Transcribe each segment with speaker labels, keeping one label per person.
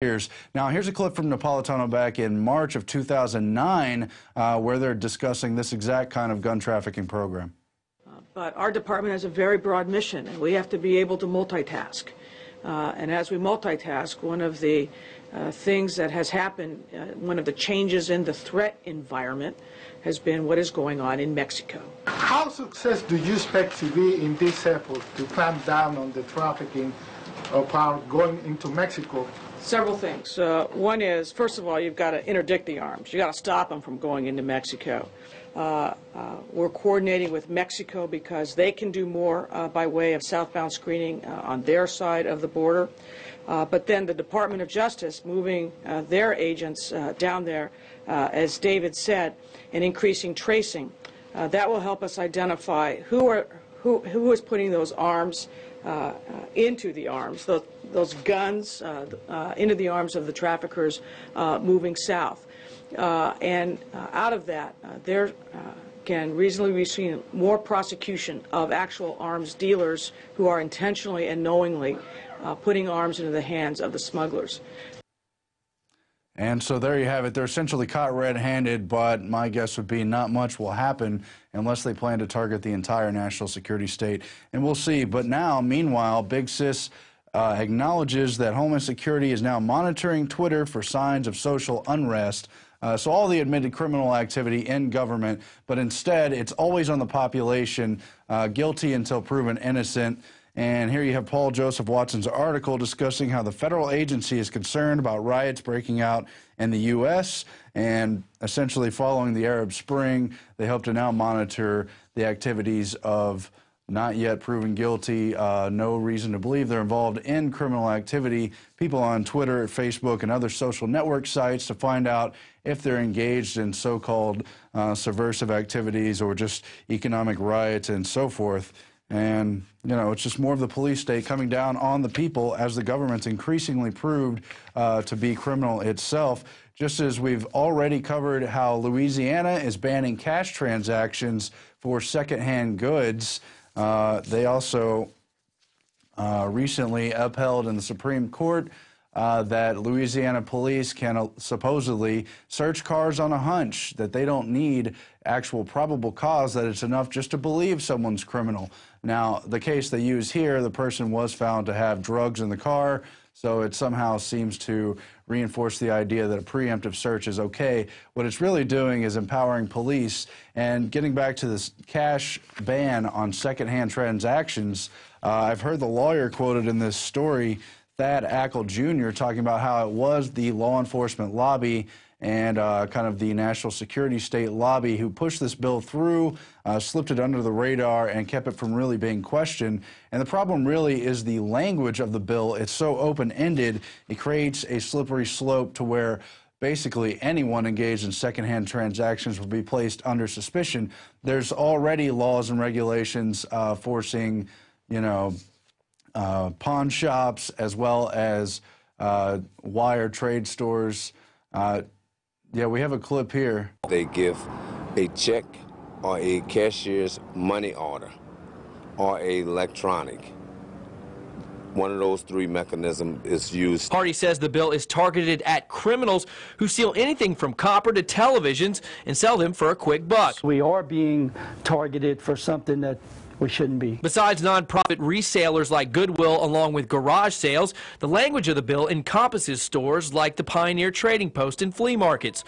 Speaker 1: years. Now, here's a clip from Napolitano back in March of 2009 where they're discussing this exact kind of gun trafficking program.
Speaker 2: But our department has a very broad mission, and we have to be able to multitask. And as we multitask, one of the things that has happened, one of the changes in the threat environment has been what is going on in Mexico.
Speaker 3: How successful do you expect to be in this effort to clamp down on the trafficking of power going into Mexico?
Speaker 2: Several things. One is, first of all, you've got to interdict the arms. You've got to stop them from going into Mexico. We're coordinating with Mexico because they can do more by way of southbound screening on their side of the border. But then the Department of Justice moving their agents down there, as David said, and increasing tracing. That will help us identify who is putting those arms into the arms, those guns into the arms of the traffickers moving south. And out of that, there can reasonably be seen more prosecution of actual arms dealers who are intentionally and knowingly putting arms into the hands of the smugglers.
Speaker 1: And so there you have it. They're essentially caught red-handed, but my guess would be not much will happen unless they plan to target the entire national security state. And we'll see. But now, meanwhile, Big Sis acknowledges that Homeland Security is now monitoring Twitter for signs of social unrest. So all the admitted criminal activity in government, but instead it's always on the population, guilty until proven innocent. And here you have Paul Joseph Watson's article discussing how the federal agency is concerned about riots breaking out in the U.S. and essentially following the Arab Spring, they hope to now monitor the activities of not yet proven guilty, no reason to believe they're involved in criminal activity, people on Twitter, Facebook, and other social network sites to find out if they're engaged in so-called subversive activities or just economic riots and so forth. And, you know, it's just more of the police state coming down on the people as the government's increasingly proved to be criminal itself. Just as we've already covered how Louisiana is banning cash transactions for secondhand goods, they also recently upheld in the Supreme Court that Louisiana police can supposedly search cars on a hunch, that they don't need actual probable cause, that it's enough just to believe someone's criminal. Now, the case they use here, the person was found to have drugs in the car, so it somehow seems to reinforce the idea that a preemptive search is okay. What it's really doing is empowering police. And getting back to this cash ban on secondhand transactions, I've heard the lawyer quoted in this story, Thad Ackle Jr., talking about how it was the law enforcement lobby and kind of the national security state lobby who pushed this bill through, slipped it under the radar, and kept it from really being questioned. And the problem really is the language of the bill. It's so open-ended, it creates a slippery slope to where basically anyone engaged in secondhand transactions will be placed under suspicion. There's already laws and regulations forcing, you know, pawn shops as well as wire trade stores. Yeah, we have a clip here.
Speaker 4: They give a check or a cashier's money order or a electronic. One of those three mechanisms is used.
Speaker 5: Hardy says the bill is targeted at criminals who steal anything from copper to televisions and sell them for a quick buck.
Speaker 6: We are being targeted for something that we shouldn't be.
Speaker 5: Besides nonprofit resellers like Goodwill, along with garage sales, the language of the bill encompasses stores like the Pioneer Trading Post and flea markets.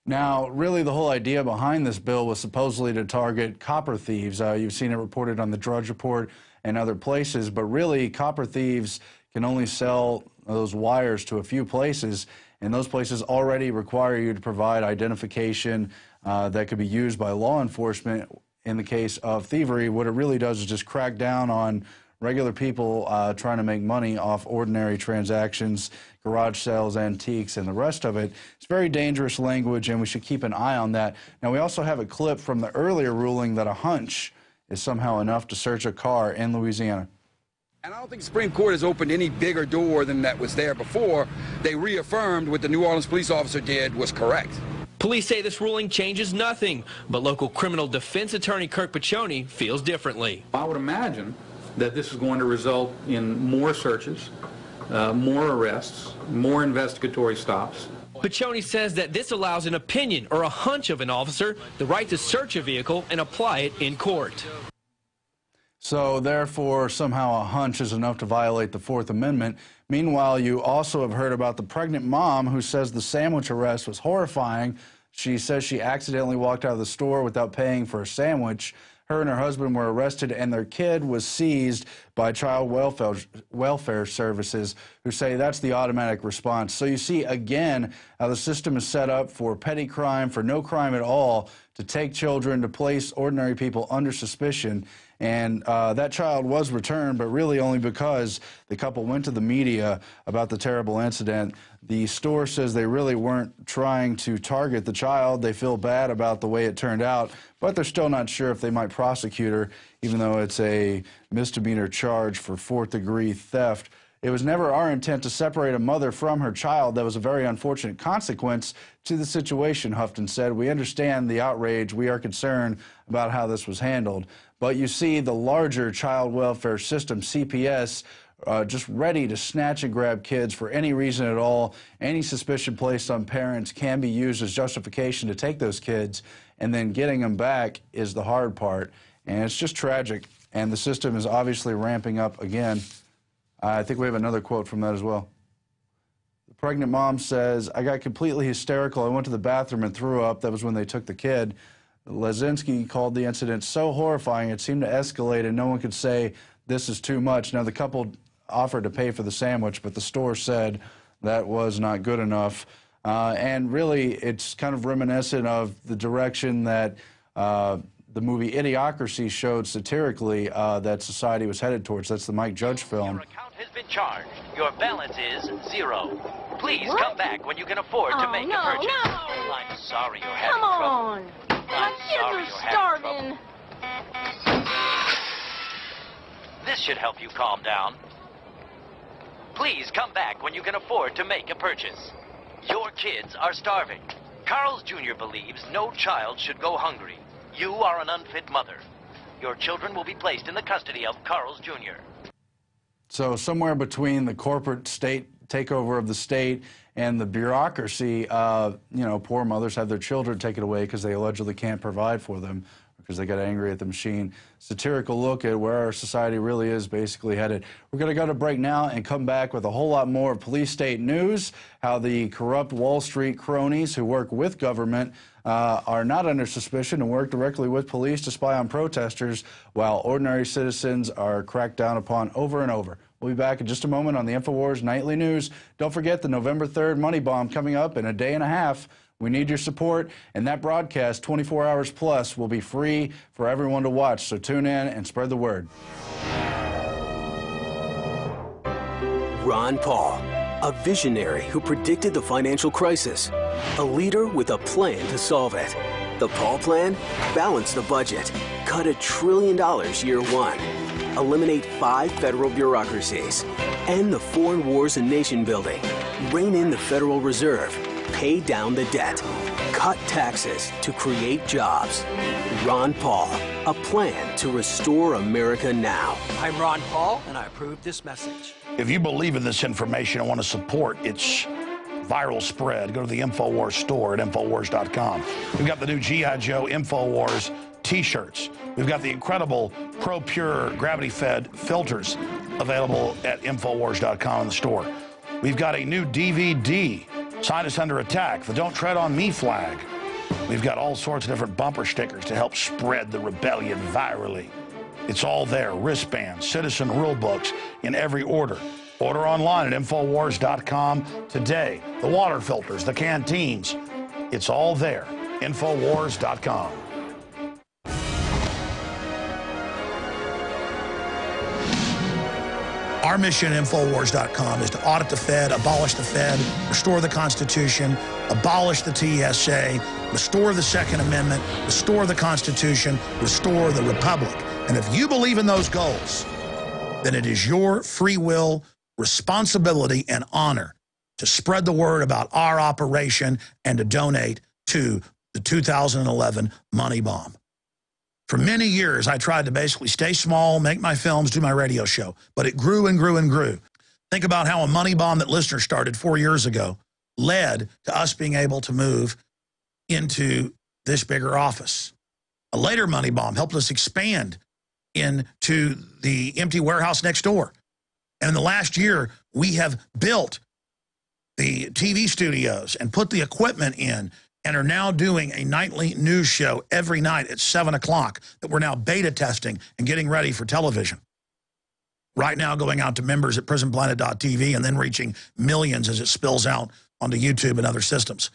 Speaker 1: Now, really the whole idea behind this bill was supposedly to target copper thieves. You've seen it reported on the Drudge Report and other places, but really copper thieves can only sell those wires to a few places, and those places already require you to provide identification that could be used by law enforcement. In the case of thievery, what it really does is just crack down on regular people trying to make money off ordinary transactions, garage sales, antiques, and the rest of it. It's very dangerous language, and we should keep an eye on that. Now, we also have a clip from the earlier ruling that a hunch is somehow enough to search a car in Louisiana.
Speaker 7: And I don't think the Supreme Court has opened any bigger door than that was there before. They reaffirmed what the New Orleans police officer did was correct.
Speaker 5: Police say this ruling changes nothing, but local criminal defense attorney Kirk Piccioni feels differently.
Speaker 8: I would imagine that this is going to result in more searches, more arrests, more investigatory stops.
Speaker 5: Piccioni says that this allows an opinion or a hunch of an officer the right to search a vehicle and apply it in court.
Speaker 1: So therefore, somehow a hunch is enough to violate the Fourth Amendment. Meanwhile, you also have heard about the pregnant mom who says the sandwich arrest was horrifying. She says she accidentally walked out of the store without paying for a sandwich. Her and her husband were arrested, and their kid was seized by child welfare services, who say that's the automatic response. So you see, again, how the system is set up for petty crime, for no crime at all, to take children, to place ordinary people under suspicion. And that child was returned, but really only because the couple went to the media about the terrible incident. The store says they really weren't trying to target the child. They feel bad about the way it turned out, but they're still not sure if they might prosecute her, even though it's a misdemeanor charge for fourth-degree theft. It was never our intent to separate a mother from her child. That was a very unfortunate consequence to the situation, Houghton said. We understand the outrage. We are concerned about how this was handled. But you see the larger child welfare system, CPS, just ready to snatch and grab kids for any reason at all. Any suspicion placed on parents can be used as justification to take those kids, and then getting them back is the hard part. And it's just tragic, and the system is obviously ramping up again. I think we have another quote from that as well. The pregnant mom says, "I got completely hysterical. I went to the bathroom and threw up." That was when they took the kid. Lezinski called the incident so horrifying it seemed to escalate, and no one could say this is too much. Now, the couple offered to pay for the sandwich, but the store said that was not good enough. And really, it's kind of reminiscent of the direction that the movie Idiocracy showed satirically that society was headed towards. That's the Mike Judge film.
Speaker 9: Your account has been charged. Your balance is 0. Please come back when you can afford to make a purchase.
Speaker 10: No.
Speaker 9: I'm sorry you're having
Speaker 10: Come
Speaker 9: trouble.
Speaker 10: on. My kids are starving.
Speaker 9: This should help you calm down. Please come back when you can afford to make a purchase. Your kids are starving. Carl's Jr. believes no child should go hungry. You are an unfit mother. Your children will be placed in the custody of Carl's Jr.
Speaker 1: So somewhere between the corporate state takeover of the state and the bureaucracy, you know, poor mothers have their children taken away because they allegedly can't provide for them because they got angry at the machine. Satirical look at where our society really is basically headed. We're going to go to break now and come back with a whole lot more police state news, how the corrupt Wall Street cronies who work with government are not under suspicion and work directly with police to spy on protesters, while ordinary citizens are cracked down upon over and over. We'll be back in just a moment on the INFOWARS Nightly News. Don't forget the November 3rd money bomb coming up in a day and a half. We need your support, and that broadcast, 24 hours plus, will be free for everyone to watch. So tune in and spread the word.
Speaker 11: Ron Paul, a visionary who predicted the financial crisis, a leader with a plan to solve it. The Paul plan? Balance the budget, cut $1 trillion year one, eliminate 5 federal bureaucracies, end the foreign wars and nation building, rein in the Federal Reserve, pay down the debt, cut taxes to create jobs. Ron Paul, a plan to restore America now.
Speaker 12: I'm Ron Paul, and I approve this message.
Speaker 13: If you believe in this information and want to support its viral spread, go to the INFOWARS store at INFOWARS.com. We've got the new G.I. Joe INFOWARS t-shirts. We've got the incredible Pro Pure gravity-fed filters available at INFOWARS.com in the store. We've got a new DVD, Scientists Under Attack, the Don't Tread on Me flag. We've got all sorts of different bumper stickers to help spread the rebellion virally. It's all there, wristbands, citizen rule books in every order. Order online at INFOWARS.com today. The water filters, the canteens, it's all there, INFOWARS.com. Our mission at INFOWARS.com is to audit the Fed, abolish the Fed, restore the Constitution, abolish the TSA, restore the Second Amendment, restore the Constitution, restore the Republic. And if you believe in those goals, then it is your free will, responsibility, and honor to spread the word about our operation and to donate to the 2011 money bomb. For many years, I tried to basically stay small, make my films, do my radio show, but it grew and grew and grew. Think about how a money bomb that listeners started 4 years ago led to us being able to move into this bigger office. A later money bomb helped us expand into the empty warehouse next door. And in the last year, we have built the TV studios and put the equipment in and are now doing a nightly news show every night at 7 o'clock that we're now beta testing and getting ready for television. Right now going out to members at PrisonPlanet.tv and then reaching millions as it spills out onto YouTube and other systems.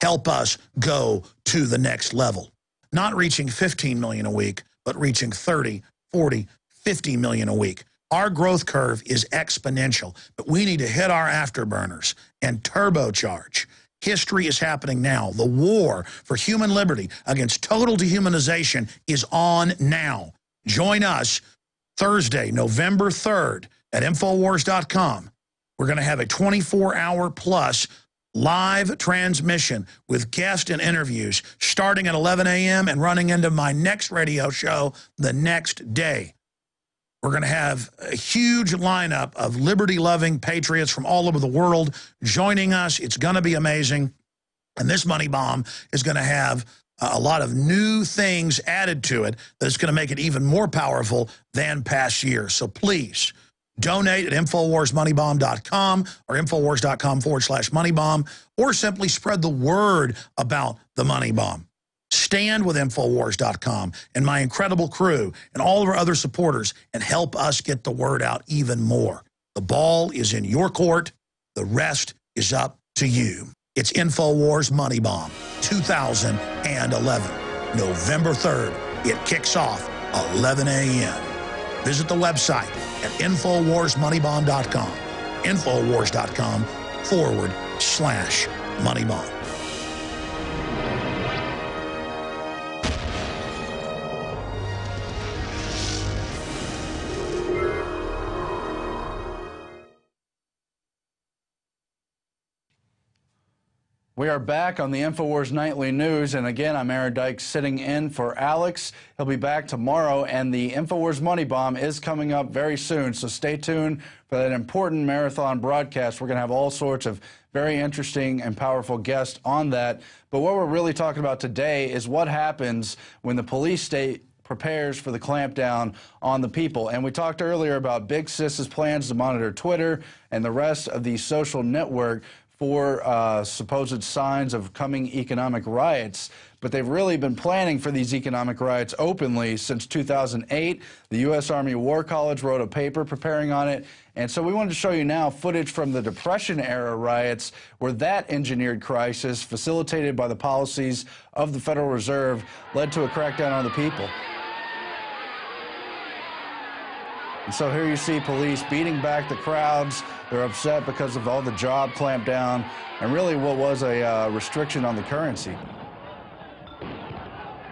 Speaker 13: Help us go to the next level. Not reaching 15 million a week, but reaching 30, 40, 50 million a week. Our growth curve is exponential, but we need to hit our afterburners and turbocharge. History is happening now. The war for human liberty against total dehumanization is on now. Join us Thursday, November 3rd at INFOWARS.com. We're going to have a 24-hour plus live transmission with guests and interviews starting at 11 a.m. and running into my next radio show the next day. We're going to have a huge lineup of liberty-loving patriots from all over the world joining us. It's going to be amazing. And this money bomb is going to have a lot of new things added to it that's going to make it even more powerful than past years. So please donate at InfoWarsMoneyBomb.com or InfoWars.com/moneybomb, or simply spread the word about the money bomb. Stand with InfoWars.com and my incredible crew and all of our other supporters and help us get the word out even more. The ball is in your court. The rest is up to you. It's InfoWars Money Bomb 2011, November 3rd. It kicks off 11 a.m. Visit the website at InfoWarsMoneyBomb.com, InfoWars.com/moneybomb.
Speaker 1: We are back on the InfoWars Nightly News, and again, I'm Aaron Dykes sitting in for Alex. He'll be back tomorrow, and the InfoWars Money Bomb is coming up very soon, so stay tuned for that important marathon broadcast. We're going to have all sorts of very interesting and powerful guests on that, but what we're really talking about today is what happens when the police state prepares for the clampdown on the people. And we talked earlier about Big Sis's plans to monitor Twitter and the rest of the social network for supposed signs of coming economic riots. But they've really been planning for these economic riots openly since 2008. The U.S. Army War College wrote a paper preparing on it. And so we wanted to show you now footage from the Depression-era riots where that engineered crisis, facilitated by the policies of the Federal Reserve, led to a crackdown on the people. And so here you see police beating back the crowds. They're upset because of all the job clampdown and really what was a restriction on the currency.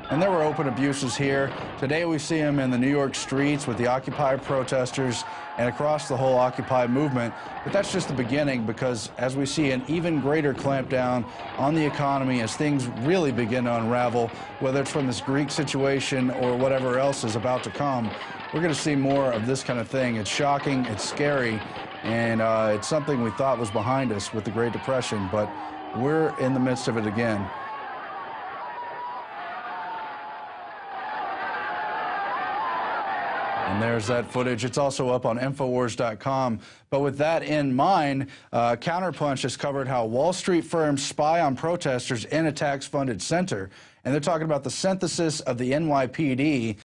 Speaker 1: And there were open abuses here. Today we see them in the New York streets with the Occupy protesters and across the whole Occupy movement. But that's just the beginning, because as we see an even greater clampdown on the economy as things really begin to unravel, whether it's from this Greek situation or whatever else is about to come, we're going to see more of this kind of thing. It's shocking, it's scary, and it's something we thought was behind us with the Great Depression, but we're in the midst of it again. And there's that footage. It's also up on Infowars.com. But with that in mind, Counterpunch has covered how Wall Street firms spy on protesters in a tax-funded center. And they're talking about the synthesis of the NYPD